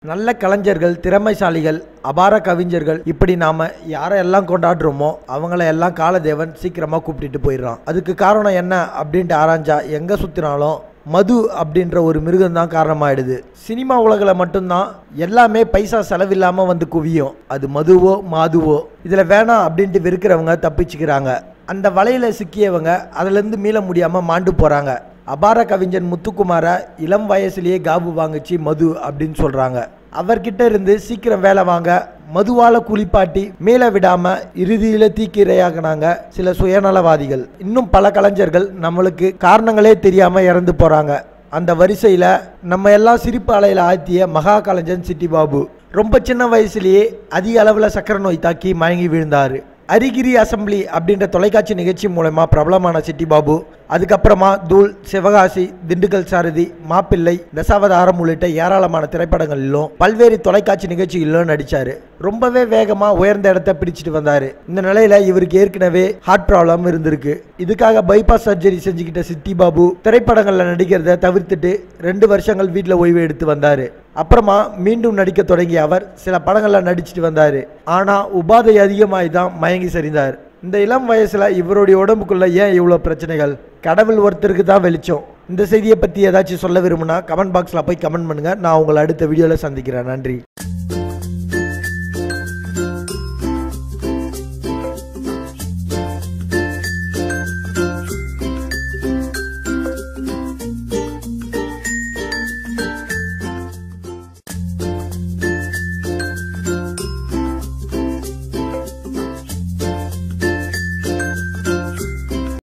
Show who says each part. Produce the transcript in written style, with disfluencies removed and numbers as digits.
Speaker 1: நல்ல கலைஞர்கள், திறமைசாலிகள், அபார கவிஞர்கள் இப்படி நாம யாரெல்லாம் கொண்டாடுறோமோ அவங்கள எல்லாம் காலதேவன் சீக்கிரமா கூப்பிட்டுட்டு போயிடுறான். அதுக்கு காரணம் என்ன அப்படின்ட்டு ஆராய்ஞ்சா எங்க சுத்தினாலும் மது அப்படின்ற ஒரு மிருகம் தான் காரணமாயிடுது. சினிமா உலகில் மட்டும்தான் எல்லாமே பைசா செலவில்லாமல் வந்து குவியும். அது மதுவோ மாதுவோ. இதில் வேணாம் அப்படின்ட்டு வெறுக்கிறவங்க தப்பிச்சுக்கிறாங்க. அந்த வலையில சிக்கியவங்க அதிலேருந்து மீள முடியாமல் மாண்டு போகிறாங்க. அபார கவிஞன் முத்துக்குமாரை இளம் வயசுலேயே காபு வாங்கிச்சு மது அப்படின்னு சொல்கிறாங்க. அவர்கிட்ட இருந்து சீக்கிரம் வேலை வாங்க மதுவால குளிப்பாட்டி மேல விடாம இறுதியில தீக்கிரையாகினாங்க சில சுயநலவாதிகள். இன்னும் பல கலைஞர்கள் நம்மளுக்கு காரணங்களே தெரியாம இறந்து போறாங்க. அந்த வரிசையில நம்ம எல்லாம் சிரிப்பு அலையில ஆழ்த்திய மகா கலைஞன் சிட்டி பாபு ரொம்ப சின்ன வயசுலேயே அதிக அளவில் சக்கரை நோய் தாக்கி மயங்கி விழுந்தாரு. அரிகிரி அசம்பிளி அப்படின்ற தொலைக்காட்சி நிகழ்ச்சி மூலமா பிரபலமான சிட்டி பாபு அதுக்கப்புறமா தூள், சிவகாசி, திண்டுக்கல் சாரதி, மாப்பிள்ளை, தசாவதாரம் உள்ளிட்ட ஏராளமான திரைப்படங்களிலும் பல்வேறு தொலைக்காட்சி நிகழ்ச்சிகளிலும் நடிச்சாரு. ரொம்பவே வேகமா உயர்ந்த இடத்தை பிடிச்சிட்டு வந்தாரு. இந்த நிலையில இவருக்கு ஏற்கனவே ஹார்ட் ப்ராப்ளம் இருந்திருக்கு. இதுக்காக பைபாஸ் சர்ஜரி செஞ்சுக்கிட்ட சிட்டி பாபு திரைப்படங்கள்ல நடிக்கிறத தவிர்த்துட்டு 2 வருஷங்கள் வீட்டில் ஓய்வு எடுத்து வந்தாரு. அப்புறமா மீண்டும் நடிக்க தொடங்கிய அவர் சில படங்கள்ல நடிச்சுட்டு வந்தாரு. ஆனா உபாதை அதிகமாகி தான் மயங்கி சரிந்தார். இந்த இளம் வயசுல இவருடைய உடம்புக்குள்ள ஏன் இவ்வளோ பிரச்சனைகள்? கடவுள் ஒருத்தருக்கு தான் வெளிச்சம். இந்த செய்தியை பற்றி ஏதாச்சும் சொல்ல விரும்புனா கமெண்ட் பாக்ஸில் போய் கமெண்ட் பண்ணுங்க. நான் உங்களை அடுத்த வீடியோவில் சந்திக்கிறேன். நன்றி.